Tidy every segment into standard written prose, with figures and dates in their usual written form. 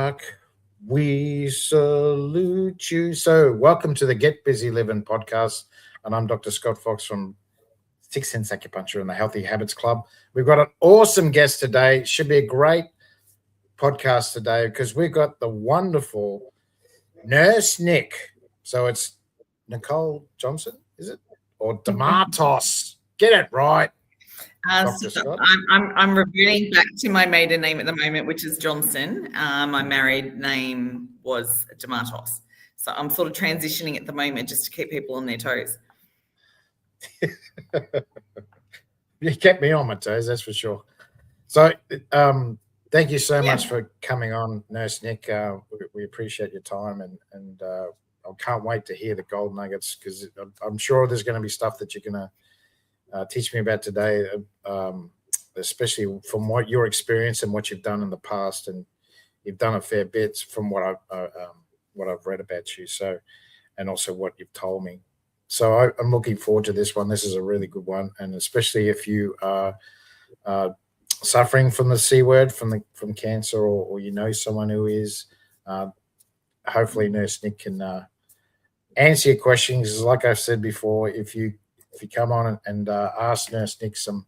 Mark. We salute you. So, welcome to the Get Busy Livin podcast. And I'm Dr. Scott Fox from Sixth Sense Acupuncture and the Healthy Habits Club. We've got an awesome guest today. Should be a great podcast today because we've got the wonderful Nurse Nick. So, it's Nicole Johnson, is it? Or Dematos. Get it right. So I'm reverting back to my maiden name at the moment, which is Johnson. My married name was Dematos. So I'm sort of transitioning at the moment just to keep people on their toes. You kept me on my toes, that's for sure. So thank you so much for coming on, Nurse Nick. We appreciate your time, and I can't wait to hear the gold nuggets because I'm sure there's going to be stuff that you're going to teach me about today, especially from what your experience and what you've done in the past, and you've done a fair bit from what I've read about you. So, and also what you've told me. So I'm looking forward to this one. This is a really good one, and especially if you are suffering from the C word, from cancer, or you know someone who is. Hopefully, Nurse Nick can answer your questions. Like I've said before, if you come on and ask Nurse Nick some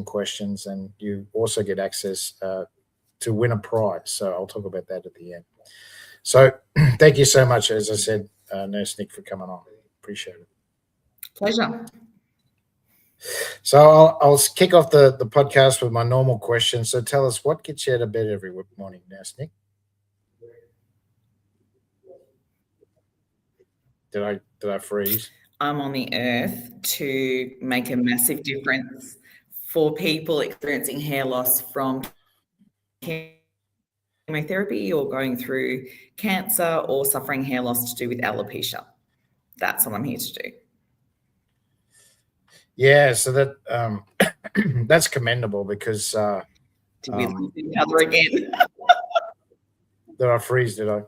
questions, and you also get access to win a prize. So I'll talk about that at the end. So thank you so much, as I said, Nurse Nick, for coming on. Appreciate it. Pleasure. So I'll kick off the podcast with my normal question. So tell us, what gets you out of bed every morning, Nurse Nick? Did I freeze? I'm on the earth to make a massive difference for people experiencing hair loss from chemotherapy or going through cancer or suffering hair loss to do with alopecia. That's what I'm here to do. Yeah, so that that's commendable because did we lose each other again? Did I freeze? Did I?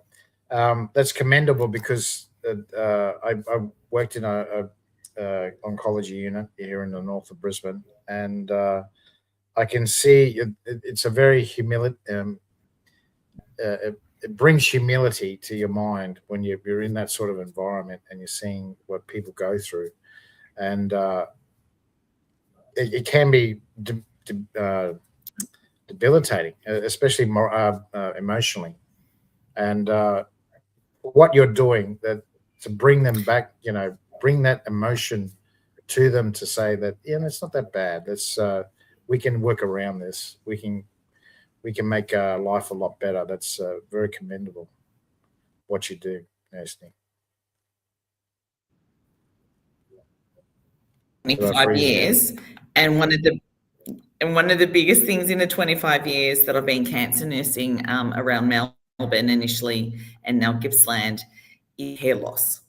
That's commendable because I worked in a oncology unit here in the north of Brisbane, and I can see it's a very it brings humility to your mind when you're in that sort of environment and you're seeing what people go through, and it can be debilitating, especially more emotionally, and what you're doing to bring them back, bring that emotion to them to say that, it's not that bad. That's we can work around this. We can make life a lot better. That's very commendable what you do, Nurse Nick. 25 years, and one of the biggest things in the 25 years that I've been cancer nursing around Melbourne initially and now Gippsland is hair loss.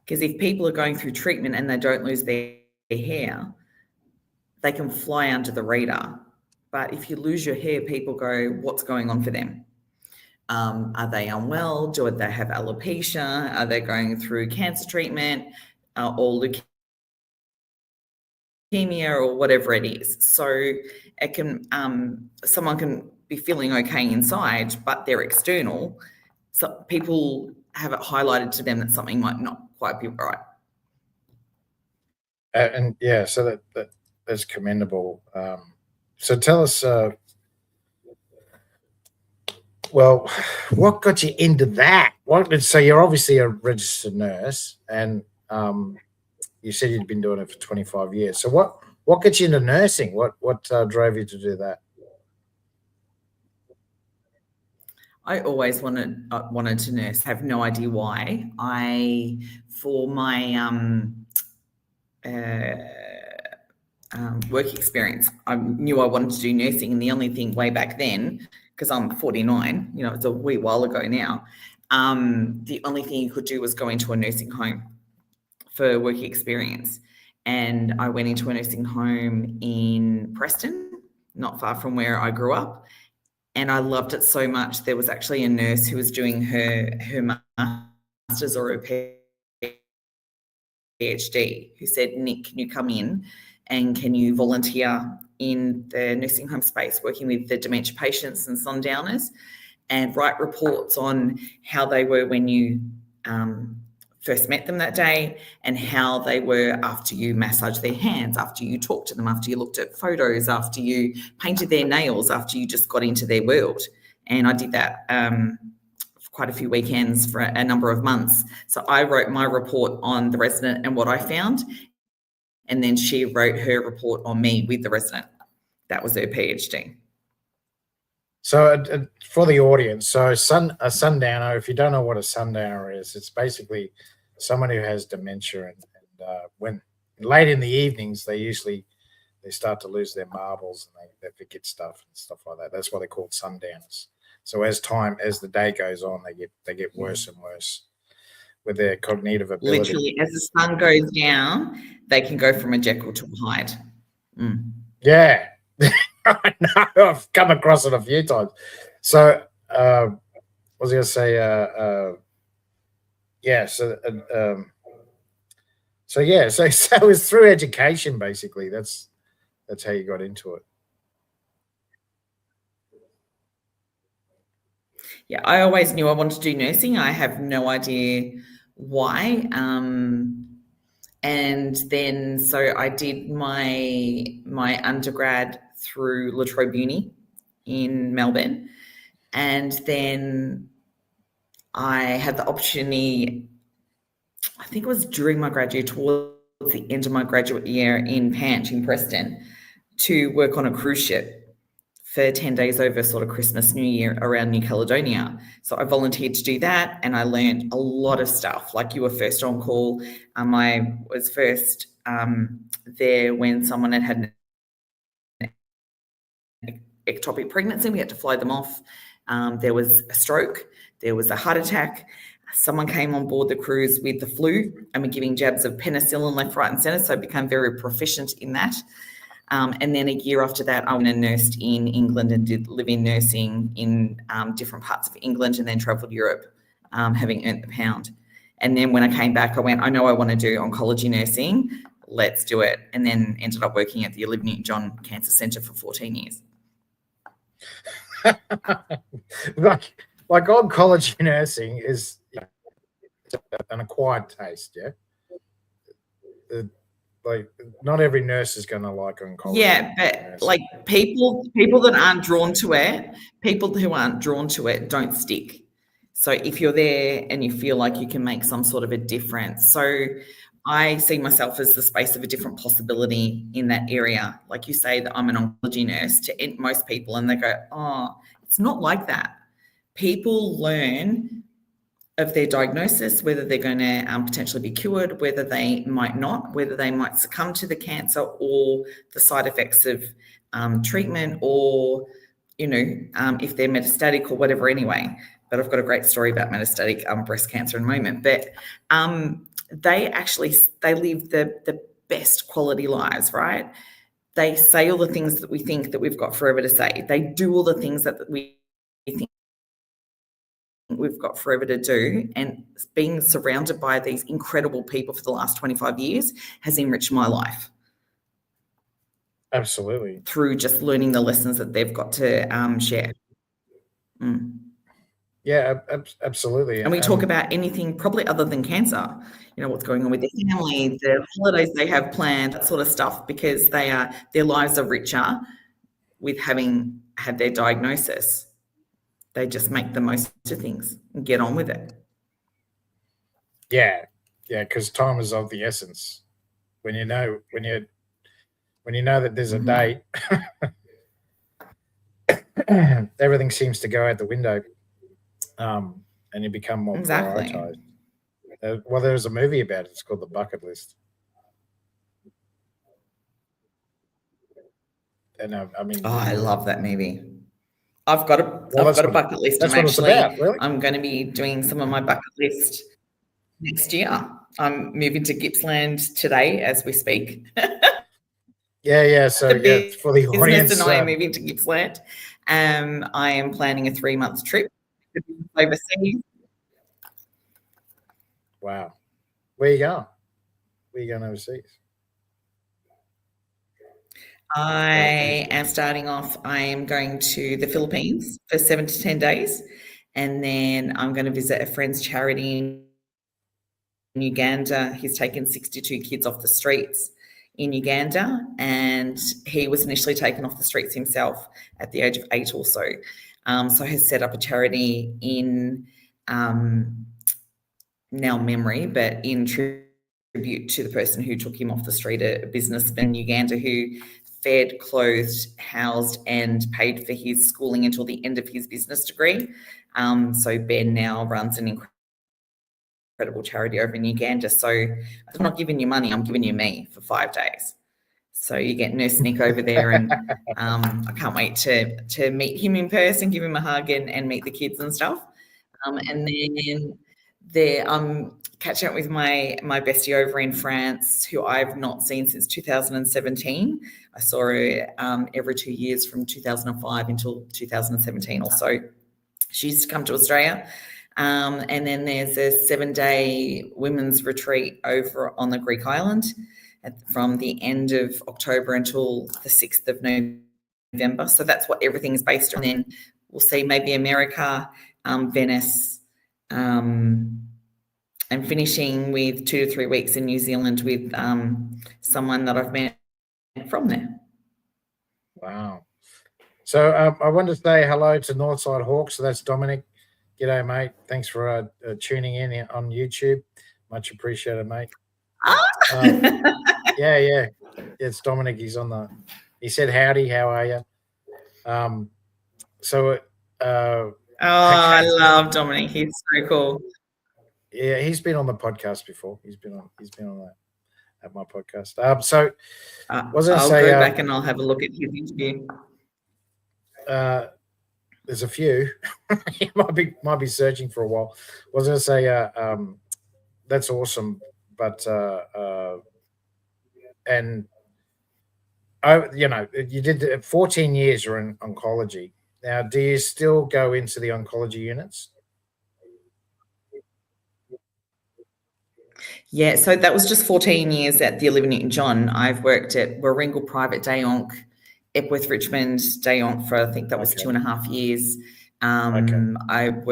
Because if people are going through treatment and they don't lose their hair, they can fly under the radar. But if you lose your hair, people go, what's going on for them? Are they unwell? Do they have alopecia? Are they going through cancer treatment or leukemia or whatever it is? So it can someone can be feeling okay inside, but they're external. So people have it highlighted to them that something might not quite be right. And yeah, so that's commendable. So tell us, well, what got you into that? So you're obviously a registered nurse, and you said you'd been doing it for 25 years. So what got you into nursing? What drove you to do that? I always wanted to nurse. Have no idea why. For my work experience, I knew I wanted to do nursing, and the only thing way back then, because I'm 49, it's a wee while ago now, the only thing you could do was go into a nursing home for work experience. And I went into a nursing home in Preston, not far from where I grew up. And I loved it so much. There was actually a nurse who was doing her master's or her PhD who said, Nick, can you come in and can you volunteer in the nursing home space working with the dementia patients and sundowners? and write reports on how they were when you first met them that day, and how they were after you massaged their hands, after you talked to them, after you looked at photos, after you painted their nails, after you just got into their world. And I did that for quite a few weekends for a number of months. So I wrote my report on the resident and what I found, and then she wrote her report on me with the resident. That was her PhD. So for the audience, so a sundowner, if you don't know what a sundowner is, it's basically someone who has dementia, and when late in the evenings, they start to lose their marbles, and they forget stuff and stuff like that. That's why they're called sundowners. So as the day goes on, they get worse and worse with their cognitive ability. Literally, as the sun goes down, they can go from a Jekyll to a Hyde. Yeah. I know, I've come across it a few times. So, what was I going to say? So it's through education, basically. That's how you got into it. Yeah, I always knew I wanted to do nursing. I have no idea why. And then, so I did my undergrad through La Trobe Uni in Melbourne. And then I had the opportunity, I think it was during my graduate, towards the end of my graduate year in Panch in Preston, to work on a cruise ship for 10 days over sort of Christmas, New Year around New Caledonia. So I volunteered to do that, and I learned a lot of stuff. Like, you were first on call. I was first there when someone had an ectopic pregnancy. We had to fly them off. There was a stroke. There was a heart attack. Someone came on board the cruise with the flu, and we're giving jabs of penicillin left, right, and centre. So I became very proficient in that. And then a year after that, I went and nursed in England and did live-in nursing in different parts of England, and then travelled Europe, having earned the pound. And then when I came back, I went, I know I want to do oncology nursing. Let's do it. And then ended up working at the Olivia Newton-John Cancer Centre for 14 years. like oncology nursing is an acquired taste, yeah? Like, not every nurse is going to like oncology. Yeah, but nursing. Like people that aren't drawn to it, people who aren't drawn to it don't stick. So if you're there and you feel like you can make some sort of a difference. So I see myself as the space of a different possibility in that area. Like you say that I'm an oncology nurse to most people, and they go, oh, it's not like that. People learn of their diagnosis, whether they're going to potentially be cured, whether they might not, whether they might succumb to the cancer or the side effects of treatment, or, if they're metastatic or whatever anyway. But I've got a great story about metastatic breast cancer in a moment. But they live the best quality lives, right? They say all the things that we think that we've got forever to say. They do all the things that we think we've got forever to do, and being surrounded by these incredible people for the last 25 years has enriched my life. Absolutely. Through just learning the lessons that they've got to share. Yeah, absolutely. And we talk about anything probably other than cancer, what's going on with their family, the holidays they have planned, that sort of stuff, because their lives are richer with having had their diagnosis. They just make the most of things and get on with it. Yeah, because time is of the essence. When you know that there's a date, everything seems to go out the window, and you become more prioritized. Well, there's a movie about it. It's called The Bucket List. And I love that movie. I've got a bucket list. That's what it's about, really. I'm going to be doing some of my bucket list next year. I'm moving to Gippsland today as we speak. Yeah. So for the audience, and I are moving to Gippsland. I am planning a 3-month trip overseas. Wow. Where are you going? Where are you going overseas? I am starting off, I am going to the Philippines for 7 to 10 days. And then I'm going to visit a friend's charity in Uganda. He's taken 62 kids off the streets in Uganda, and he was initially taken off the streets himself at the age of 8 or so. So he's set up a charity in now memory, but in tribute to the person who took him off the street, a businessman in Uganda who fed, clothed, housed, and paid for his schooling until the end of his business degree. So Ben now runs an incredible charity over in Uganda. So I'm not giving you money, I'm giving you me for 5 days. So you get Nurse Nick over there, and I can't wait to meet him in person, give him a hug, and meet the kids and stuff. And then I'm catching up with my bestie over in France, who I've not seen since 2017. I saw her every 2 years from 2005 until 2017 or so. She used to come to Australia. And then there's a 7-day women's retreat over on the Greek island from the end of October until the 6th of November. So that's what everything is based on. And then we'll see maybe America, Venice, and finishing with 2 to 3 weeks in New Zealand with someone that I've met from there. Wow. So I want to say hello to Northside Hawks. So that's Dominic. G'day, mate. Thanks for tuning in on YouTube. Much appreciated, mate. Yeah. It's Dominic. He said howdy. How are you? I love Dominic. He's so cool. Yeah, he's been on the podcast before. He's been on that at my podcast. So I'll go back and I'll have a look at his interview. There's a few. You might be searching for a while. I was going to say that's awesome, but and you did 14 years you're in oncology. Now, do you still go into the oncology units? Yeah, so that was just 14 years at the Livin Newton John. I've worked at Warringal Private Day Onc, Epworth Richmond Day Onc for, I think that was 2.5 years. I've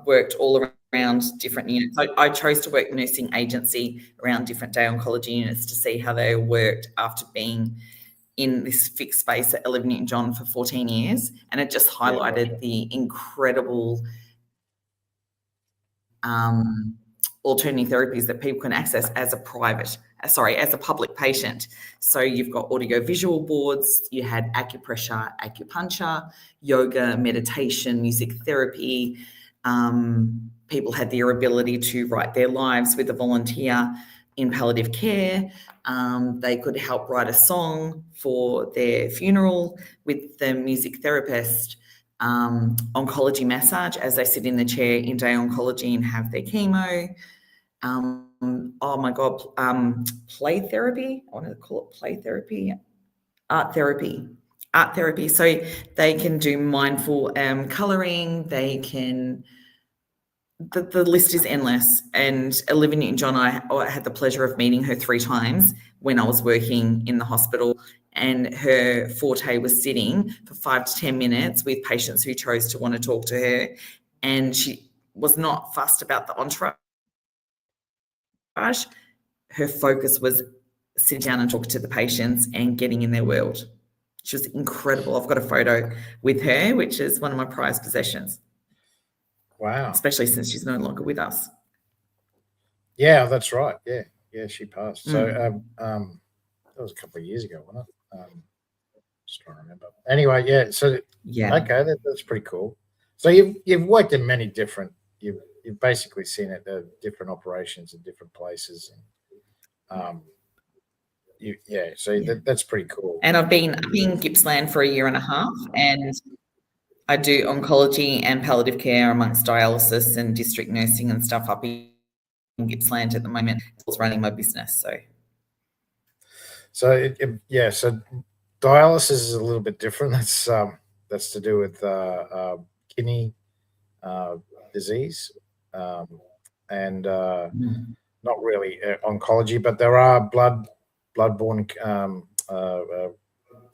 worked all around different units. I chose to work nursing agency around different day oncology units to see how they worked after being in this fixed space at Livin Newton John for 14 years. And it just highlighted the incredible alternative therapies that people can access as a public patient. So you've got audio-visual boards, you had acupressure, acupuncture, yoga, meditation, music therapy. People had their ability to write their lives with a volunteer in palliative care. They could help write a song for their funeral with the music therapist. Oncology massage as they sit in the chair in day oncology and have their chemo. Play therapy. I want to call it play therapy. Art therapy. So they can do mindful colouring. They can. The list is endless. And Olivia Newton-John, I had the pleasure of meeting her 3 times when I was working in the hospital. And her forte was sitting for 5 to 10 minutes with patients who chose to want to talk to her. And she was not fussed about the entourage. Her focus was sit down and talk to the patients and getting in their world. She was incredible. I've got a photo with her, which is one of my prized possessions. Wow. Especially since she's no longer with us. Yeah, that's right. Yeah, she passed. So that was a couple of years ago, wasn't it? Just trying to remember. Anyway, yeah. So okay, that's pretty cool. So you've worked in many different. You've basically seen it different operations in different places, and that's pretty cool. And I've been in Gippsland for 1.5 years, and I do oncology and palliative care amongst dialysis and district nursing and stuff up in Gippsland at the moment. I was running my business, So dialysis is a little bit different. That's to do with kidney disease, and not really oncology, but there are bloodborne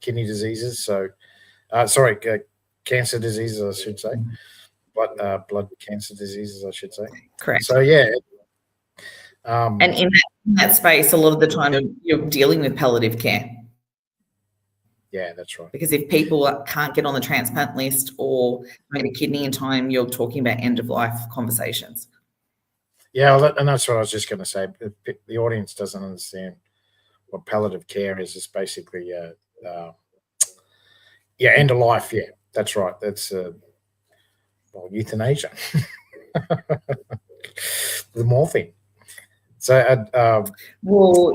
kidney diseases. So, cancer diseases, I should say. blood cancer diseases, I should say. Correct. So yeah. And in that space, a lot of the time you're dealing with palliative care. Yeah, that's right. Because if people can't get on the transplant list or maybe kidney in time, you're talking about end of life conversations. Yeah, and that's what I was just going to say. The audience doesn't understand what palliative care is. It's basically, end of life. Yeah, that's right. That's euthanasia, the morphine. So, well,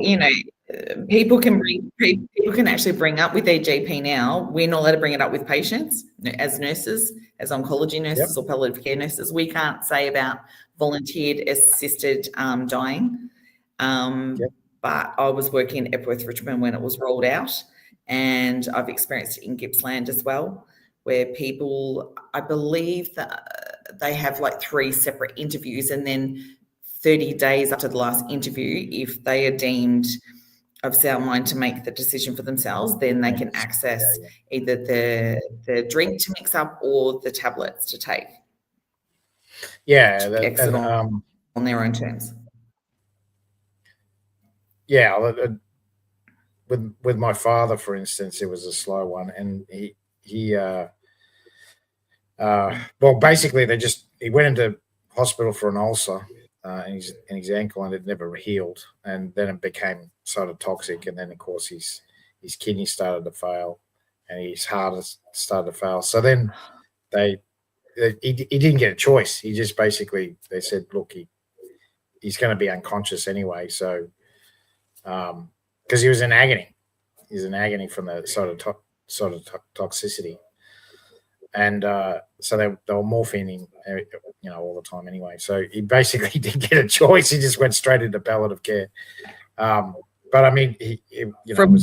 people can actually bring up with their GP now. We're not allowed to bring it up with patients as nurses, as oncology nurses or palliative care nurses. We can't say about volunteered assisted dying. But I was working at Epworth Richmond when it was rolled out, and I've experienced it in Gippsland as well, where people, I believe that they have like 3 separate interviews, and then 30 days after the last interview, if they are deemed of sound mind to make the decision for themselves, then they can access either the drink to mix up or the tablets to take. Yeah, exit on their own terms. Yeah, with my father, for instance, it was a slow one, and he well, basically he went into hospital for an ulcer in his ankle, and it never healed, and then it became sort of toxic, and then of course his kidney started to fail, and his heart started to fail. So then he didn't get a choice. He just basically, they said, look, he's going to be unconscious anyway. So because he was in agony, from the sort of toxicity. And so they were morphine him, all the time anyway. So he basically didn't get a choice. He just went straight into palliative care. But I mean,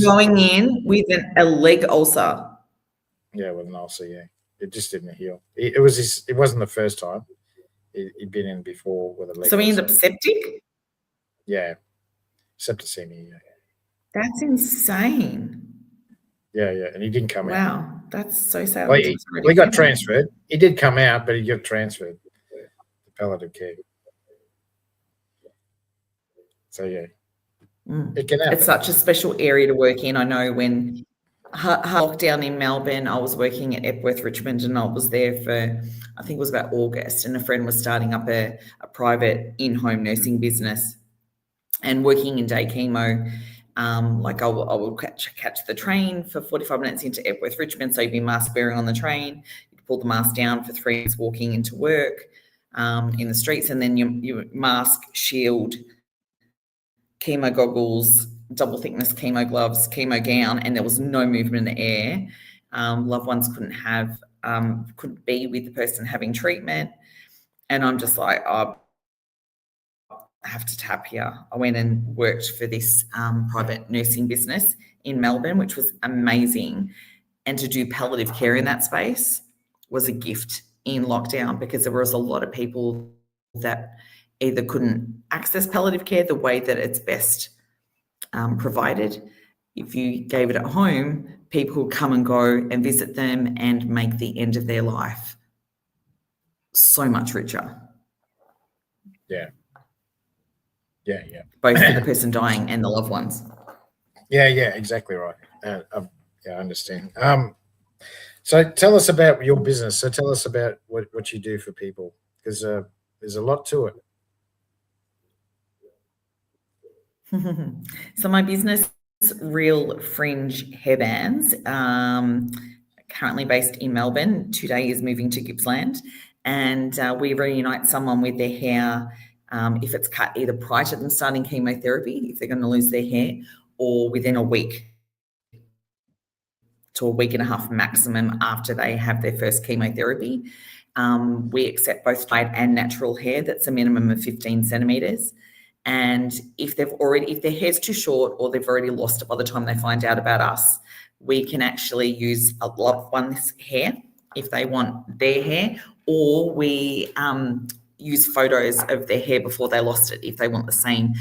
going in with a leg ulcer. Yeah, with an ulcer. Yeah, it just didn't heal. It wasn't the first time. He'd been in before with a leg. So he ended up septic. Yeah, septicemia. Yeah. That's insane. Yeah, and he didn't come out. Wow, that's so sad. Well, he got transferred. He did come out, but he got transferred to palliative care. So yeah, it can happen. It's such a special area to work in. I know when lockdown in Melbourne, I was working at Epworth Richmond, and I was there for, I think it was about August, and a friend was starting up a private in-home nursing business and working in day chemo. I will catch the train for 45 minutes into Epworth Richmond, so you'd be mask bearing on the train. You'd pull the mask down for 3 minutes walking into work in the streets, and then your mask, shield, chemo goggles, double thickness chemo gloves, chemo gown, and there was no movement in the air. Loved ones couldn't be with the person having treatment, and I'm just like, I have to tap here. I went and worked for this private nursing business in Melbourne, which was amazing. And to do palliative care in that space was a gift in lockdown, because there was a lot of people that either couldn't access palliative care the way that it's best provided. If you gave it at home, people would come and go and visit them and make the end of their life so much richer. Yeah. Both for the person dying and the loved ones. Yeah, exactly right. I understand. So tell us about your business. So tell us about what you do for people, because there's a lot to it. So my business, Real Fringe Hairbands, currently based in Melbourne. Today is moving to Gippsland, and we reunite someone with their hair. If it's cut either prior to them starting chemotherapy, if they're going to lose their hair, or within a week to a week and a half maximum after they have their first chemotherapy. We accept both dyed and natural hair. That's a minimum of 15 centimetres. And if their hair's too short, or they've already lost it by the time they find out about us, we can actually use a loved one's hair if they want their hair, or we use photos of their hair before they lost it if they want the same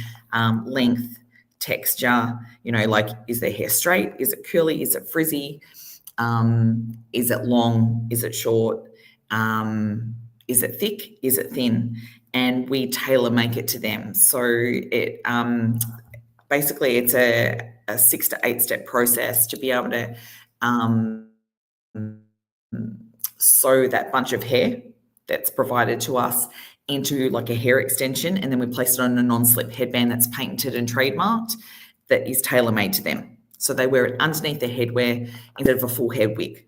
length, texture, like, is their hair straight, is it curly, is it frizzy, is it long, is it short, is it thick? Is it thin? And we tailor make it to them. So it basically it's a 6 to 8 step process to be able to sew that bunch of hair that's provided to us into like a hair extension, and then we place it on a non-slip headband that's patented and trademarked that is tailor-made to them. So they wear it underneath their headwear instead of a full hair wig.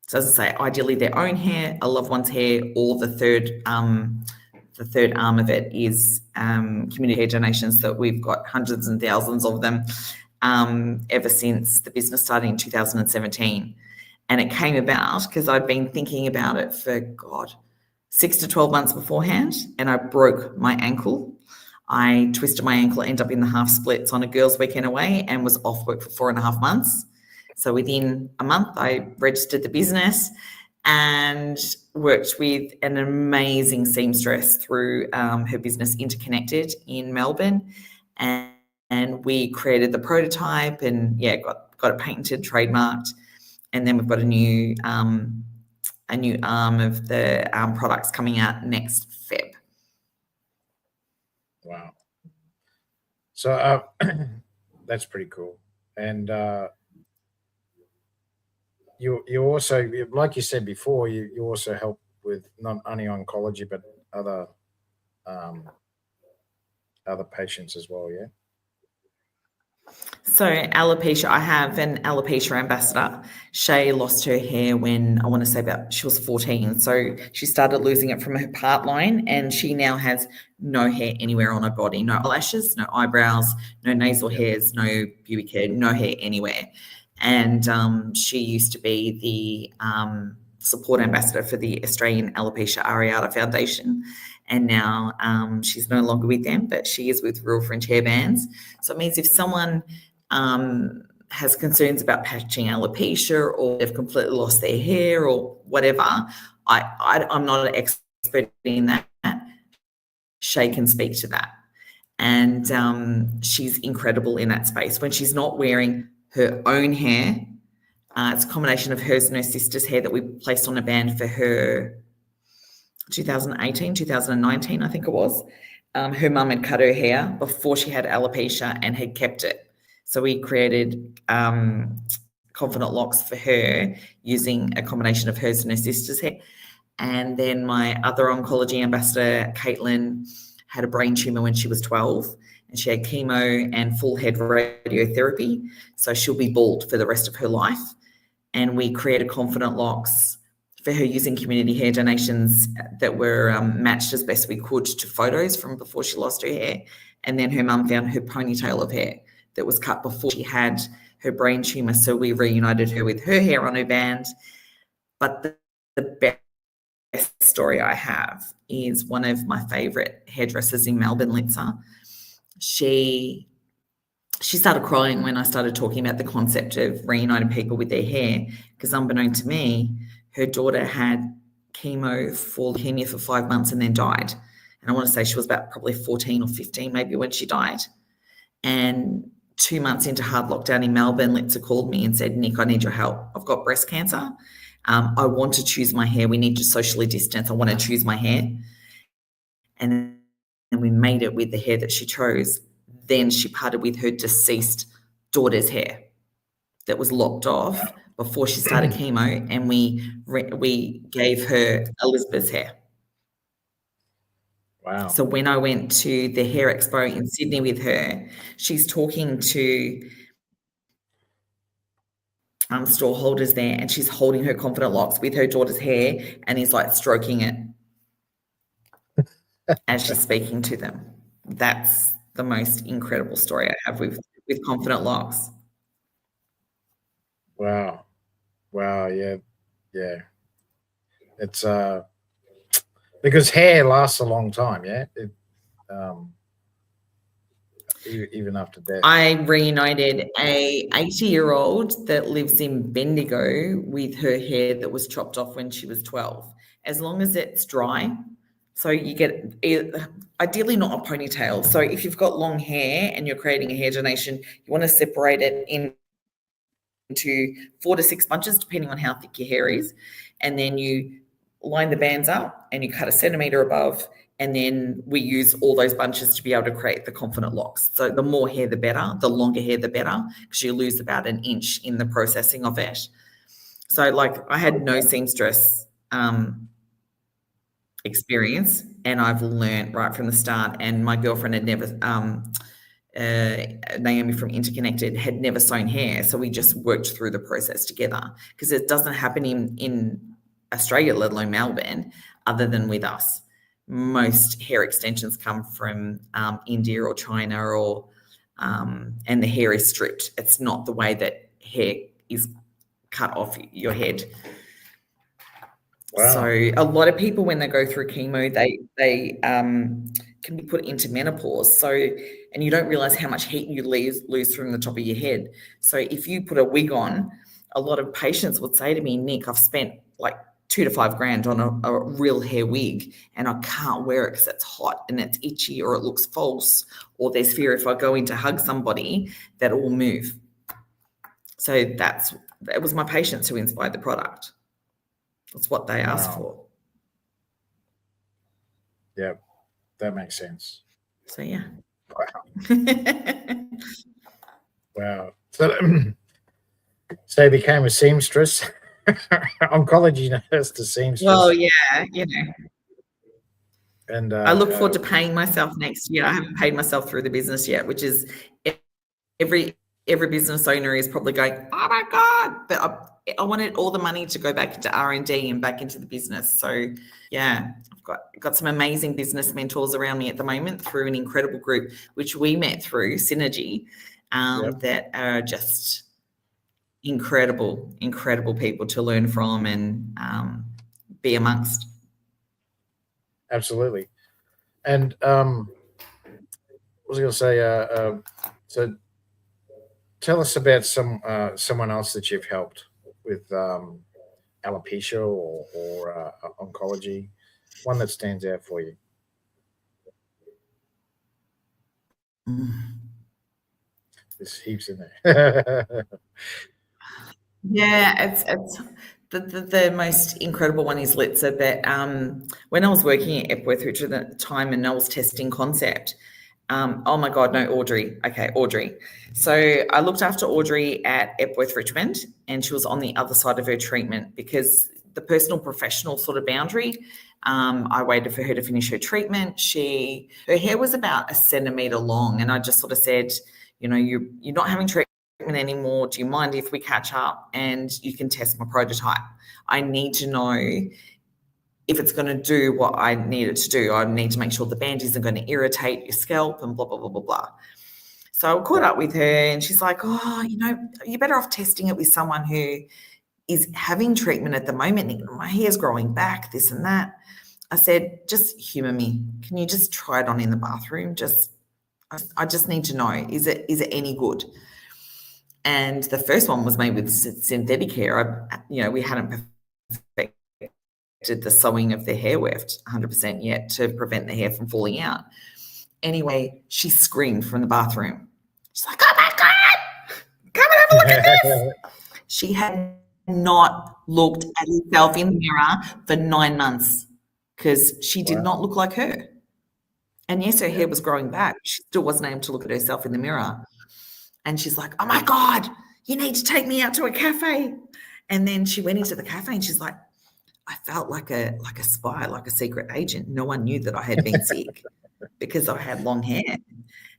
So as I say, ideally their own hair, a loved one's hair, or the third arm of it is community hair donations that we've got hundreds and thousands of them ever since the business started in 2017. And it came about because I'd been thinking about it for, 6 to 12 months beforehand, and I broke my ankle. I twisted my ankle, ended up in the half splits on a girls' weekend away, and was off work for 4.5 months. So within a month, I registered the business and worked with an amazing seamstress through her business Interconnected in Melbourne. And we created the prototype and got it patented, trademarked. And then we've got a new arm of the products coming out next Feb. Wow. So that's pretty cool. And you also, like you said before, you also help with not only oncology but other patients as well. Yeah. So alopecia, I have an alopecia ambassador. Shay lost her hair when I want to say she was 14. So she started losing it from her part line, and she now has no hair anywhere on her body, no eyelashes, no eyebrows, no nasal hairs, no pubic hair, no hair anywhere. And she used to be the support ambassador for the Australian Alopecia Areata Foundation. And now she's no longer with them, but she is with Real Fringe Hairbands. So it means if someone has concerns about patching alopecia, or they've completely lost their hair or whatever, I'm not an expert in that. Shay can speak to that. And she's incredible in that space. When she's not wearing her own hair, it's a combination of hers and her sister's hair that we placed on a band for her 2018, 2019, I think it was. Her mum had cut her hair before she had alopecia and had kept it. So we created Confident Locks for her using a combination of hers and her sister's hair. And then my other oncology ambassador, Caitlin, had a brain tumor when she was 12, and she had chemo and full head radiotherapy. So she'll be bald for the rest of her life. And we created Confident Locks for her using community hair donations that were matched as best we could to photos from before she lost her hair. And then her mum found her ponytail of hair that was cut before she had her brain tumor. So we reunited her with her hair on her band. But the best story I have is one of my favourite hairdressers in Melbourne, Litzer. She started crying when I started talking about the concept of reuniting people with their hair, because unbeknown to me, her daughter had chemo for leukemia for 5 months and then died. And I want to say she was about probably 14 or 15 maybe when she died. And 2 months into hard lockdown in Melbourne, Litzer called me and said, Nick, I need your help. I've got breast cancer. I want to choose my hair. We need to socially distance. I want to choose my hair. And then we made it with the hair that she chose. Then she parted with her deceased daughter's hair that was lopped off before she started chemo, and we gave her Elizabeth's hair. Wow. So when I went to the hair expo in Sydney with her, she's talking to store holders there, and she's holding her Confident Locks with her daughter's hair, and is like stroking it as she's speaking to them. That's the most incredible story I have with Confident Locks. Wow. Yeah. It's because hair lasts a long time. Yeah. Even after death. I reunited a 80-year-old that lives in Bendigo with her hair that was chopped off when she was 12. As long as it's dry, so you get ideally not a ponytail. So if you've got long hair and you're creating a hair donation, you want to separate it into 4 to 6 bunches, depending on how thick your hair is, and then you line the bands up and you cut a centimetre above, and then we use all those bunches to be able to create the confident locks. So the more hair, the better. The longer hair, the better, because you lose about an inch in the processing of it. So, like, I had no seamstress experience, and I've learned right from the start. And my girlfriend had never, Naomi from Interconnected, had never sewn hair, so we just worked through the process together, because it doesn't happen in Australia, let alone Melbourne, other than with us. Most hair extensions come from India or China, or and the hair is stripped. It's not the way that hair is cut off your head. Wow. So a lot of people, when they go through chemo, they can be put into menopause. So, and you don't realize how much heat you lose from the top of your head. So if you put a wig on, a lot of patients would say to me, Nick, I've spent like $2,000 to $5,000 on a real hair wig, and I can't wear it because it's hot and it's itchy, or it looks false, or there's fear if I go in to hug somebody that it will move. So it was my patients who inspired the product. That's what they asked for. Yeah, that makes sense. So yeah. Wow. Wow. So you became a seamstress, oncology nurse to seamstress. Well, yeah, And I look forward to paying myself next year. I haven't paid myself through the business yet, which is every business owner is probably going, oh my God, but I wanted all the money to go back into R&D and back into the business. So yeah, I've got some amazing business mentors around me at the moment through an incredible group, which we met through Synergy, that are just incredible people to learn from and be amongst. Absolutely. And what was I going to say? So tell us about someone else that you've helped with alopecia or oncology, one that stands out for you. There's heaps in there. Yeah, it's the most incredible one is Litza. But when I was working at Epworth, which at the time, and I was testing concept, oh my God, no, Audrey. Okay, Audrey. So I looked after Audrey at Epworth Richmond, and she was on the other side of her treatment, because the personal professional sort of boundary, I waited for her to finish her treatment. Her hair was about a centimetre long, and I just sort of said, you know, you're not having treatment anymore. Do you mind if we catch up and you can test my prototype? I need to know if it's going to do what I need it to do. I need to make sure the band isn't going to irritate your scalp and blah, blah, blah, blah, blah. So I caught up with her, and she's like, oh, you know, you're better off testing it with someone who is having treatment at the moment. My hair's growing back, this and that. I said, just humour me. Can you just try it on in the bathroom? I just need to know, is it any good? And the first one was made with synthetic hair. We hadn't perfected the sewing of the hair weft 100% yet to prevent the hair from falling out. Anyway, she screamed from the bathroom. She's like, oh my God, come and have a look at this. She had not looked at herself in the mirror for 9 months because she did not look like her. And yes, her hair was growing back. She still wasn't able to look at herself in the mirror. And she's like, oh my God, you need to take me out to a cafe. And then she went into the cafe and she's like, I felt like a spy, like a secret agent. No one knew that I had been sick because I had long hair.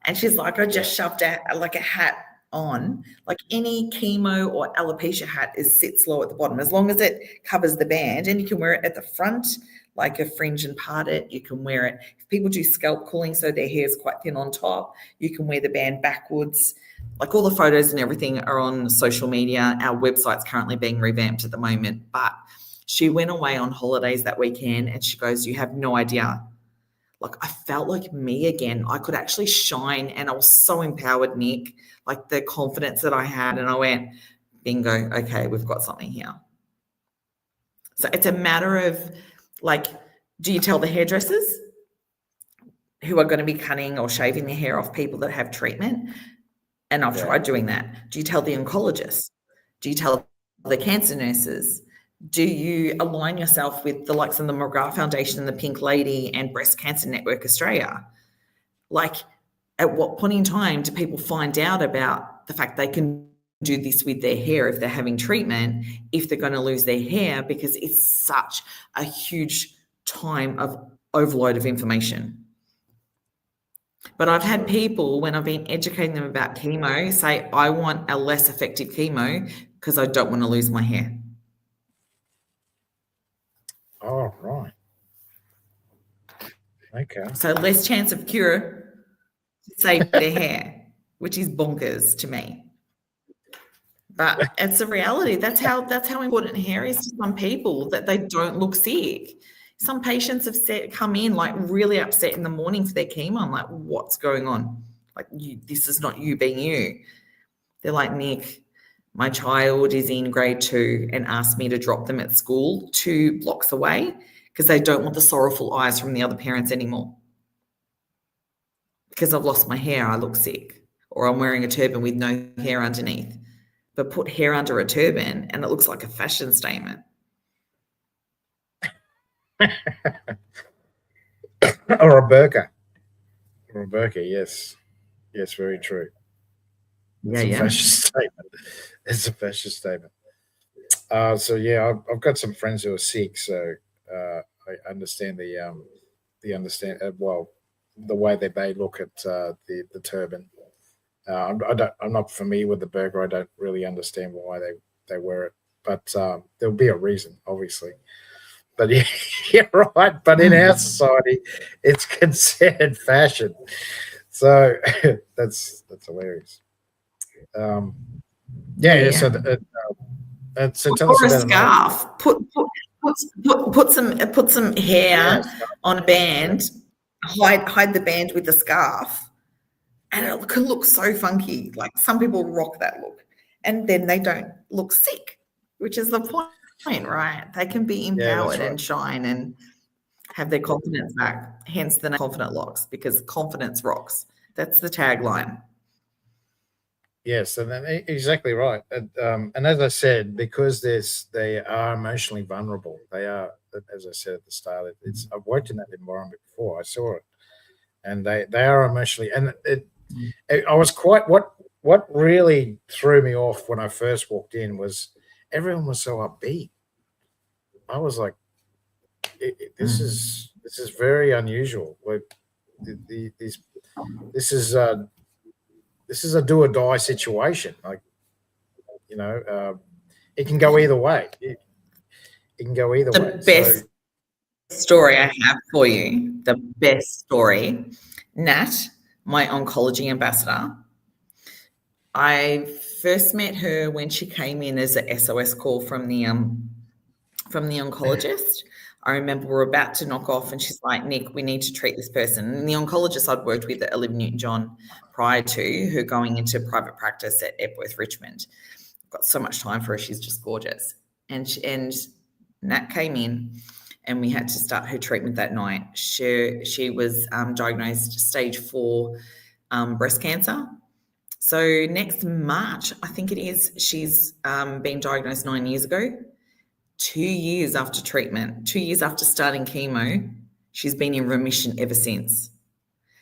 And she's like, I just shoved a hat on, like any chemo or alopecia hat sits low at the bottom, as long as it covers the band, and you can wear it at the front, like a fringe and part it. You can wear it. If people do scalp cooling, so their hair is quite thin on top, you can wear the band backwards. Like all the photos and everything are on social media. Our website's currently being revamped at the moment, but she went away on holidays that weekend and she goes, you have no idea. Like I felt like me again. I could actually shine and I was so empowered, Nick, like the confidence that I had. And I went, bingo, okay, we've got something here. So it's a matter of like, do you tell the hairdressers who are going to be cutting or shaving their hair off people that have treatment? And I've tried doing that. Do you tell the oncologists? Do you tell the cancer nurses? Do you align yourself with the likes of the McGrath Foundation, the Pink Lady, and Breast Cancer Network Australia? Like, at what point in time do people find out about the fact they can do this with their hair if they're having treatment, if they're going to lose their hair? Because it's such a huge time of overload of information. But I've had people, when I've been educating them about chemo, say, I want a less effective chemo because I don't want to lose my hair. Oh, right. Okay. So less chance of cure to save their hair, which is bonkers to me. But it's a reality. That's how important hair is to some people, that they don't look sick. Some patients have come in like really upset in the morning for their chemo. I'm like, what's going on? Like, this is not you being you. They're like, Nick, my child is in grade 2 and asked me to drop them at school 2 blocks away because they don't want the sorrowful eyes from the other parents anymore. Because I've lost my hair, I look sick. Or I'm wearing a turban with no hair underneath. But put hair under a turban and it looks like a fashion statement. Or a burqa. Or a burqa, yes. Yes, very true. It's a fashion statement. It's a fashion statement. So yeah, I've got some friends who are Sikh, so I understand the way that they look at the turban. I'm not familiar with the burqa. I don't really understand why they wear it, but there'll be a reason, obviously. But yeah, you're right. But in our society, it's considered fashion. So that's hilarious. Yeah. So tell us Or a about scarf. Put some hair on a band. Hide the band with the scarf, and it can look so funky. Like, some people rock that look, and then they don't look sick, which is the point, right? They can be empowered and shine and have their confidence back. Hence the name Confident Locks, because confidence rocks. That's the tagline. Yes, and exactly right. And as I said, because they are emotionally vulnerable. They are, as I said at the start. I've worked in that environment before. I saw it, and they are emotionally. And I was quite what really threw me off when I first walked in was everyone was so upbeat. I was like, this is very unusual. Like this is a do or die situation. Like, it can go either way. It can go either way. The best story I have for you, the best story, Nat, my oncology ambassador. I first met her when she came in as a SOS call from the oncologist. I remember we're about to knock off and she's like, Nick, we need to treat this person. And the oncologist I'd worked with at Livin Newton-John prior to her going into private practice at Epworth Richmond. I've got so much time for her. She's just gorgeous. And Nat came in and we had to start her treatment that night. She was diagnosed stage 4 breast cancer. So next March, I think it is, she's been diagnosed 9 years ago. 2 years after treatment, 2 years after starting chemo, she's been in remission ever since.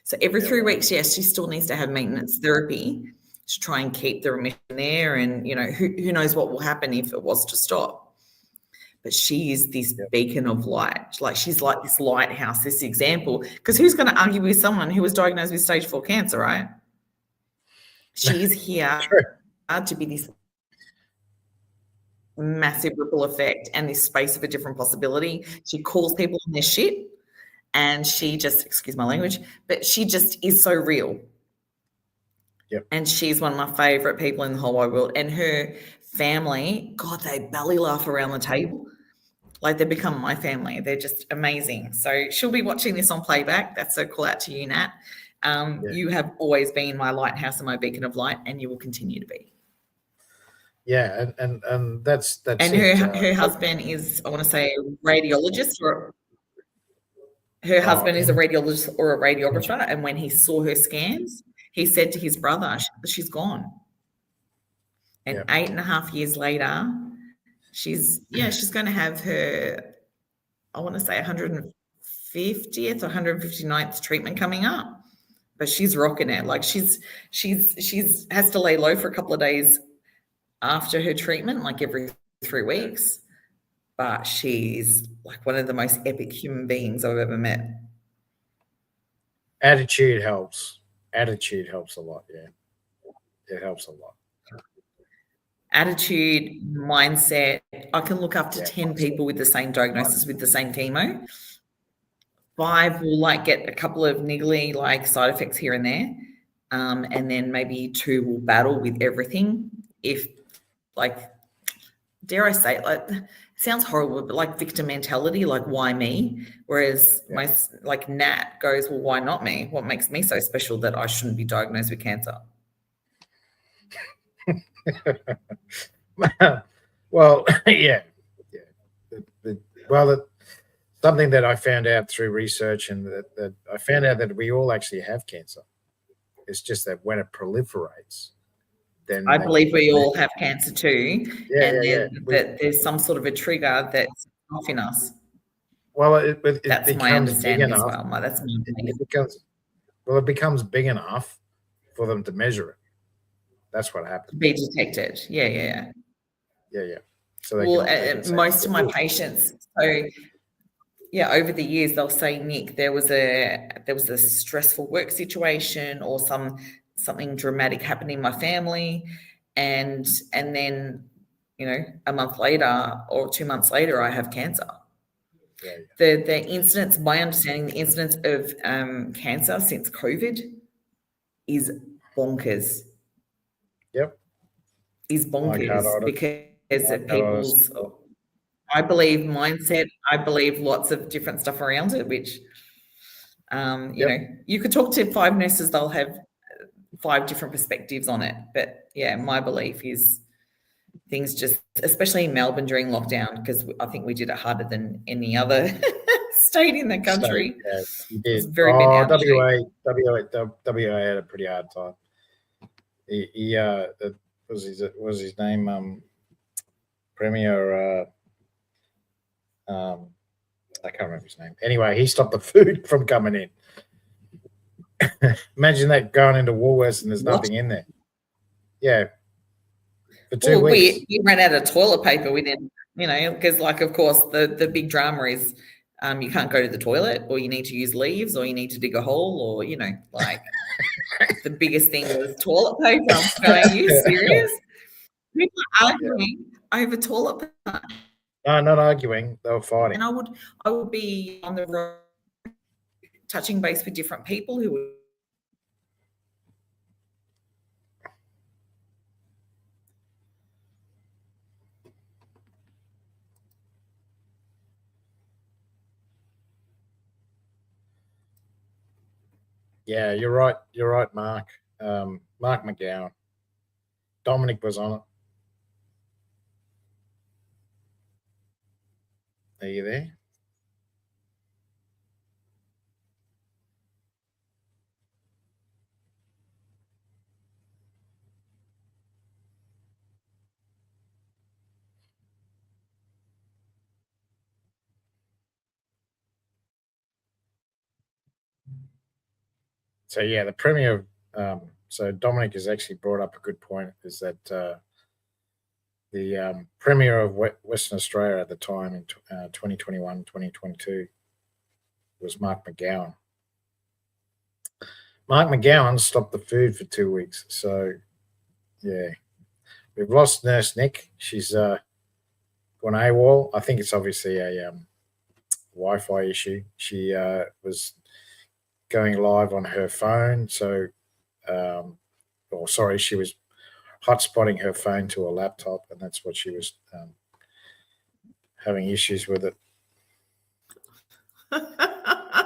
So every 3 weeks, yes, she still needs to have maintenance therapy to try and keep the remission there. And, who knows what will happen if it was to stop. But she is this beacon of light. Like, she's like this lighthouse, this example. Because who's going to argue with someone who was diagnosed with stage 4 cancer, right? She's here to be this massive ripple effect and this space of a different possibility. She calls people on their shit, and she just, excuse my language, but she just is so real. Yep. And she's one of my favorite people in the whole wide world. And her family, God, they belly laugh around the table. Like, they become my family. They're just amazing. So she'll be watching this on playback. That's so cool out to you, Nat. You have always been my lighthouse and my beacon of light, and you will continue to be. Yeah, and that's and her husband is, I want to say, a radiologist, or her husband is a radiologist or a radiographer. And when he saw her scans, he said to his brother, she's gone. And 8.5 years later, she's going to have her, I want to say 150th or 159th treatment coming up, but she's rocking it. Like she's has to lay low for a couple of days after her treatment, like every 3 weeks. But she's like one of the most epic human beings I've ever met. Attitude helps. Attitude helps a lot. Yeah, it helps a lot. Attitude, mindset. I can look up to 10 people with the same diagnosis, with the same chemo. 5 will like get a couple of niggly like side effects here and there, and then maybe 2 will battle with everything. If like, dare I say, like, it sounds horrible, but like victim mentality, like why me? Whereas my like Nat goes, well, why not me? What makes me so special that I shouldn't be diagnosed with cancer? Well, yeah. Something that I found out through research, and that I found out that we all actually have cancer. It's just that when it proliferates, then I believe we all have cancer too, that there's some sort of a trigger that's off in us. Well, it that's becomes my understanding big enough. as well. That's it becomes big enough for them to measure it. That's what happens. Be detected. Yeah. So most of my patients, over the years they'll say, Nick, there was a stressful work situation or something dramatic happened in my family, and then a month later or 2 months later I have cancer. The incidence, my understanding, the incidence of cancer since COVID is bonkers. Yep. Is bonkers because of people's, I believe, mindset. I believe lots of different stuff around it, which, you could talk to 5 nurses, they'll have 5 different perspectives on it. But yeah, my belief is things just, especially in Melbourne during lockdown, because I think we did it harder than any other state in the country. You did. WA had a pretty hard time. He was his name, Premier. I can't remember his name. Anyway, he stopped the food from coming in. Imagine that, going into Woolworths and there's nothing in there. Yeah. For 2 weeks. We ran out of toilet paper within, because like, of course, the big drama is you can't go to the toilet, or you need to use leaves, or you need to dig a hole, or, like the biggest thing was toilet paper. I'm going, are you serious? People are arguing over toilet paper. No, not arguing. They were fighting. And I would be on the road touching base with different people who were. Yeah, you're right. You're right, Mark. Mark McGowan. Dominic was on it. Are you there? So yeah, the Premier. So Dominic has actually brought up a good point. Is that the Premier of Western Australia at the time in 2021, 2022 was Mark McGowan. Mark McGowan stopped the food for 2 weeks. So yeah, we've lost Nurse Nick. She's gone AWOL. I think it's obviously a Wi-Fi issue. She was going live on her phone. So, she was hotspotting her phone to a laptop, and that's what she was having issues with it.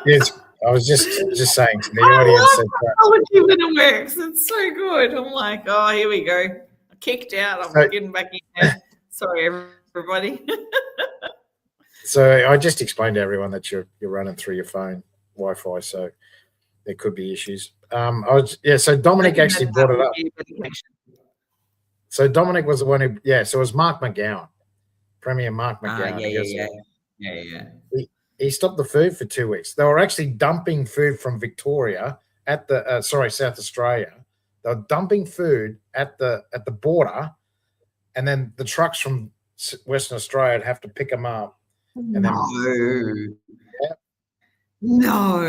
Yes, I was just saying to the audience that when it works. It's so good. I'm like, oh, here we go. I kicked out. I'm getting back in there. Sorry, everybody. So I just explained to everyone that you're running through your phone Wi-Fi, so there could be issues. So Dominic actually brought it up. So Dominic was the one who, so it was Mark McGowan. Premier Mark McGowan. Yeah. He stopped the food for 2 weeks. They were actually dumping food from Victoria at the South Australia. They were dumping food at the border, and then the trucks from Western Australia would have to pick them up. And then, yeah. No,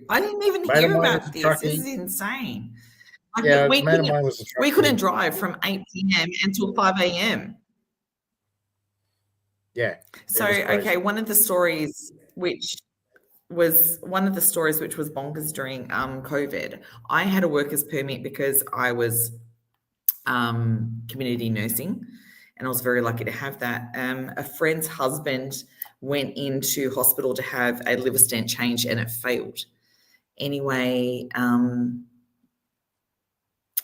I didn't even Mate of hear mine about was a this. truckie. This is insane. Like, Yeah, we mate of mine was a we couldn't truckie. drive from 8 p.m. until 5 a.m. Yeah. So, it was crazy. okay, one of the stories which was bonkers during COVID. I had a worker's permit because I was community nursing, and I was very lucky to have that. A friend's husband went into hospital to have a liver stent change, and it failed. Anyway,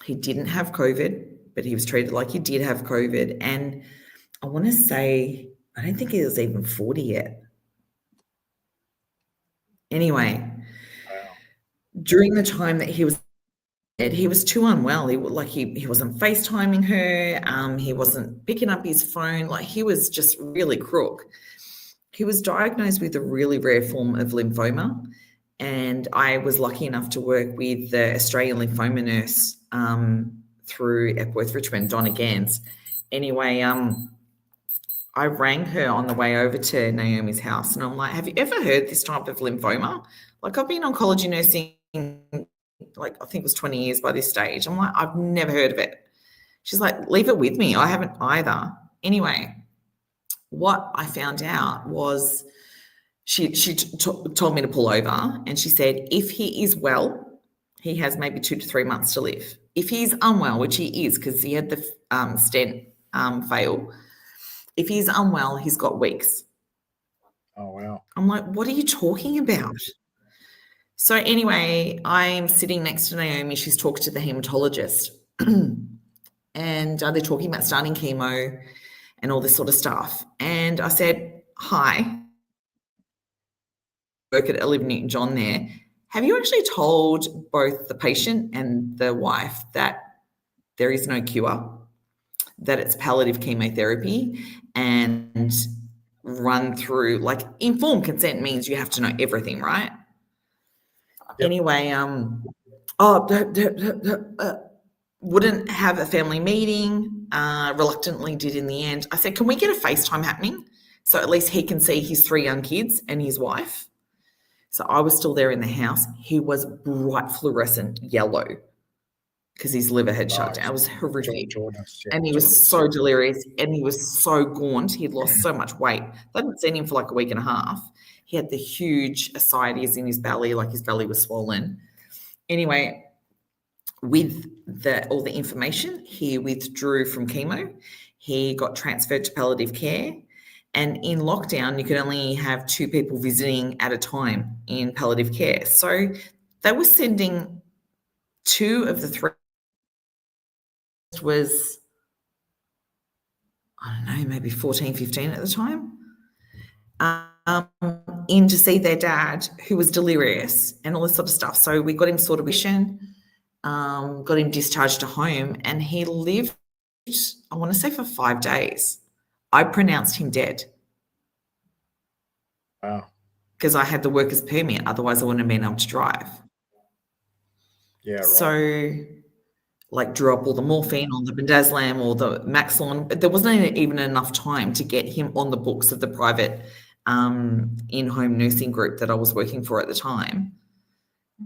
he didn't have COVID, but he was treated like he did have COVID. And I want to say, I don't think he was even 40 yet. Anyway, Wow. during the time that he was too unwell. He wasn't FaceTiming her. He wasn't picking up his phone. Like, he was just really crook. He was diagnosed with a really rare form of lymphoma, and I was lucky enough to work with the Australian lymphoma nurse through Epworth Richmond, Donna Gans. Anyway, I rang her on the way over to Naomi's house, and I'm like, have you ever heard this type of lymphoma? Like, I've been oncology nursing, like, I think it was 20 years by this stage. I'm like, I've never heard of it. She's like, leave it with me. I haven't either. Anyway, what I found out was she told me to pull over, and she said, if he is well, he has maybe 2 to 3 months to live. If he's unwell, which he is because he had the stent fail, if he's unwell, he's got weeks. Oh, wow. I'm like, what are you talking about? So anyway, I'm sitting next to Naomi. She's talked to the hematologist, and they're talking about starting chemo and all this sort of stuff. And I said, hi, work at Livin Newton-John there. Have you actually told both the patient and the wife that there is no cure, that it's palliative chemotherapy, and run through, like, informed consent means you have to know everything, right? Yep. Anyway, wouldn't have a family meeting, reluctantly did in the end. I said, can we get a FaceTime happening so at least he can see his 3 young kids and his wife? So I was still there in the house. He was bright fluorescent yellow because his liver had shut down. It was horrific. And he was so delirious, and he was so gaunt. He'd lost so much weight. They hadn't seen him for like a week and a half. He had the huge ascites in his belly, like his belly was swollen. Anyway, with all the information, he withdrew from chemo. He got transferred to palliative care. And in lockdown, you could only have 2 people visiting at a time in palliative care. So they were sending 2 of the 3, was, I don't know, maybe 14, 15 at the time, in to see their dad, who was delirious and all this sort of stuff. So we got him sorted with got him discharged to home, and he lived, I want to say, for 5 days. I pronounced him dead. Wow. Because I had the worker's permit, otherwise I wouldn't have been able to drive. Yeah, right. So, like, drew up all the morphine or the midazolam or the Maxlon. There wasn't even enough time to get him on the books of the private in-home nursing group that I was working for at the time.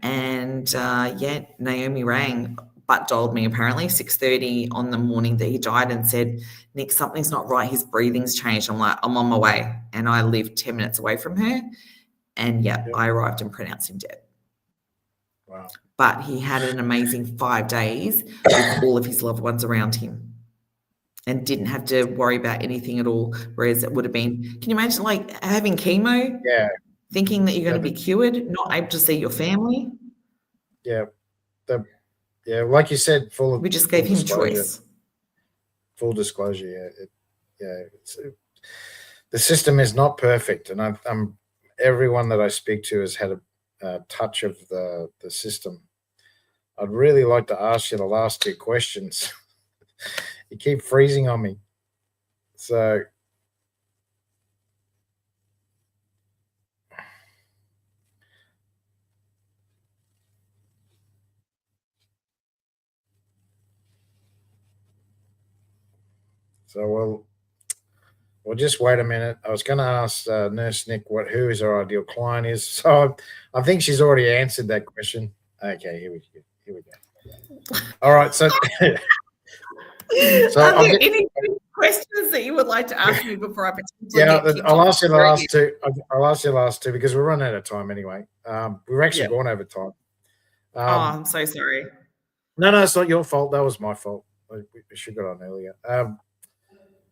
And Naomi rang, but dialed me apparently 6:30 on the morning that he died and said, Nick, something's not right. His breathing's changed. I'm like, I'm on my way. And I lived 10 minutes away from her. And I arrived and pronounced him dead. Wow. But he had an amazing 5 days with all of his loved ones around him and didn't have to worry about anything at all. Whereas it would have been, can you imagine, like, having chemo? Yeah. Thinking that you're going to be cured, not able to see your family? Yeah. Like you said, we just gave him choice. Full disclosure, the system is not perfect, and I'm everyone that I speak to has had a touch of the system. I'd really like to ask you the last 2 questions. You keep freezing on me. So So we'll just wait a minute. I was going to ask Nurse Nick who his ideal client is. So I think she's already answered that question. Okay, here we go. All right, so Are there any questions that you would like to ask me before I potentially get kicked I'll off? ask you the last two. I'll ask you the last two because we're running out of time anyway. We're actually going over time. I'm so sorry. No, it's not your fault. That was my fault. We should have got on earlier.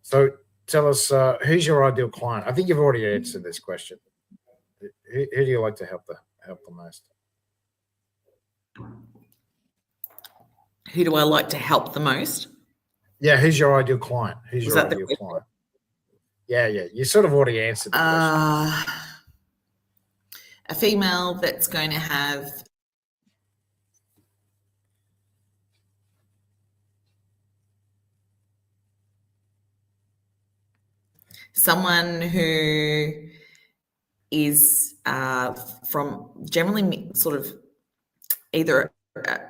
So tell us, who's your ideal client? I think you've already answered this question. Who do you like to help the most? Who do I like to help the most? Yeah, who's your ideal client? Who's your ideal client? Yeah. You sort of already answered the question. A female that's going to have someone who is from generally sort of either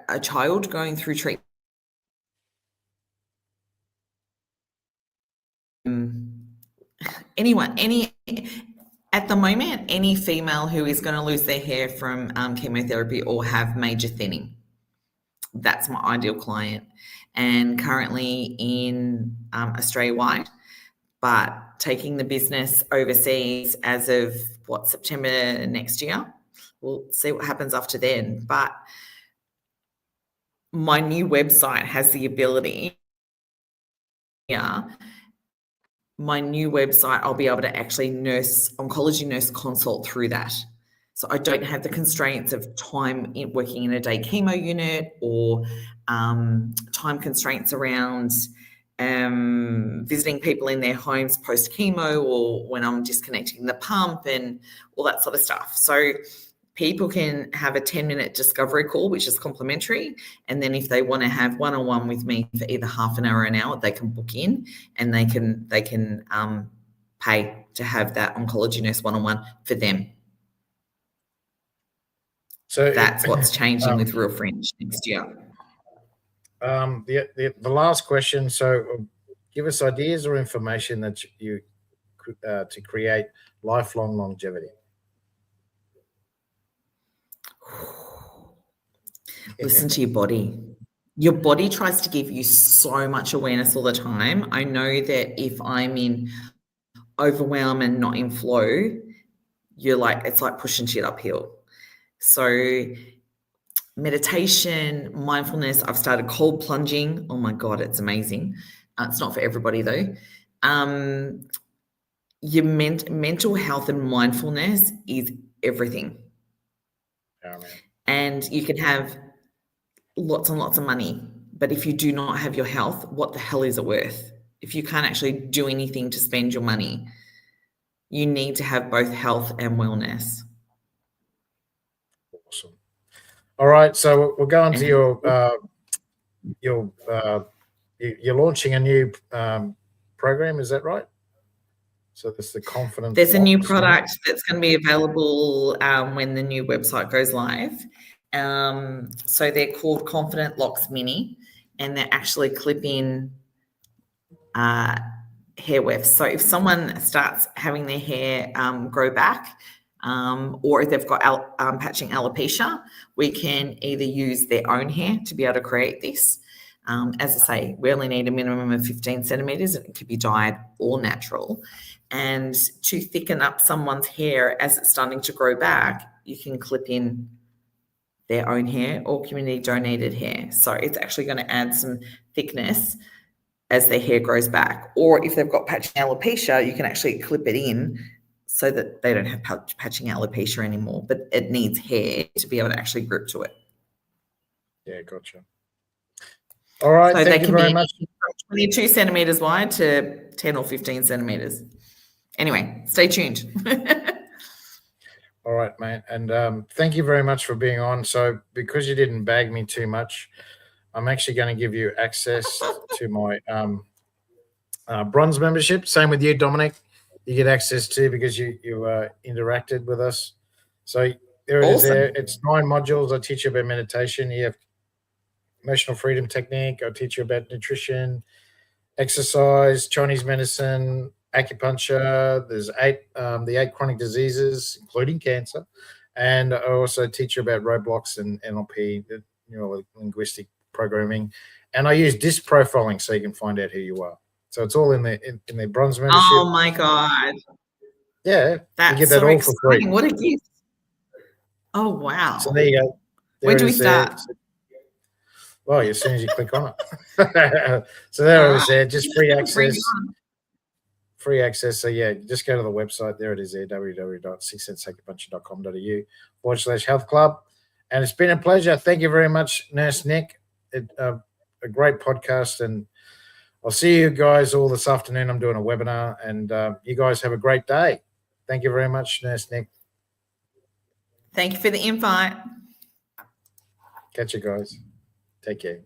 a child going through treatment. At the moment, any female who is going to lose their hair from chemotherapy or have major thinning. That's my ideal client. And currently in Australia-wide, but taking the business overseas as of September next year. We'll see what happens after then. But my new website has the ability. My new website, I'll be able to actually oncology nurse consult through that. So I don't have the constraints of time working in a day chemo unit or time constraints around visiting people in their homes post chemo or when I'm disconnecting the pump and all that sort of stuff. So people can have a 10-minute discovery call, which is complimentary. And then if they want to have one-on-one with me for either half an hour or an hour, they can book in and they can pay to have that oncology nurse one-on-one for them. So that's what's changing with Real Fringe next year. The last question. So give us ideas or information that you to create lifelong longevity. Listen to your body. Your body tries to give you so much awareness all the time. I know that if I'm in overwhelm and not in flow, it's like pushing shit uphill. So meditation, mindfulness, I've started cold plunging. Oh my God, it's amazing. It's not for everybody though. Your mental health and mindfulness is everything. And you can have lots and lots of money, but if you do not have your health, what the hell is it worth? If you can't actually do anything to spend your money, you need to have both health and wellness. Awesome. All right, so we're going to you're launching a new program, is that right? So there's the confidence. There's a new product that's going to be available when the new website goes live. So they're called Confident Locks Mini, and they're actually clip-in hair wefts. So if someone starts having their hair grow back, or if they've got patching alopecia, we can either use their own hair to be able to create this. As I say, we only need a minimum of 15 centimeters, and it can be dyed or natural. And to thicken up someone's hair as it's starting to grow back, you can clip in their own hair or community donated hair. So it's actually going to add some thickness as their hair grows back. Or if they've got patching alopecia, you can actually clip it in so that they don't have patching alopecia anymore, but it needs hair to be able to actually grip to it. Yeah, gotcha. All right, so thank you very much. 22 centimeters wide to 10 or 15 centimeters. Anyway, stay tuned. All right, mate. And thank you very much for being on. So because you didn't bag me too much, I'm actually going to give you access to my bronze membership. Same with you, Dominic. You get access to because you interacted with us. So there it is there. It's 9 modules. I teach you about meditation. You have emotional freedom technique. I teach you about nutrition, exercise, Chinese medicine, acupuncture. There's the 8 chronic diseases, including cancer. And I also teach you about roadblocks and NLP, neuro linguistic programming. And I use disc profiling so you can find out who you are. So it's all in the bronze membership. Oh my God. Yeah. That's you get that so all for free. exciting. What a gift. Oh, wow. So there you go. Where do we start? Well, as soon as you click on it. So there it is there, just free access. Free access. So yeah, just go to the website. There it is there, www.sixsenseacupuncture.com.au/health club. And it's been a pleasure. Thank you very much, Nurse Nick. A great podcast. And I'll see you guys all this afternoon. I'm doing a webinar, and you guys have a great day. Thank you very much, Nurse Nick. Thank you for the invite. Catch you guys. Take care.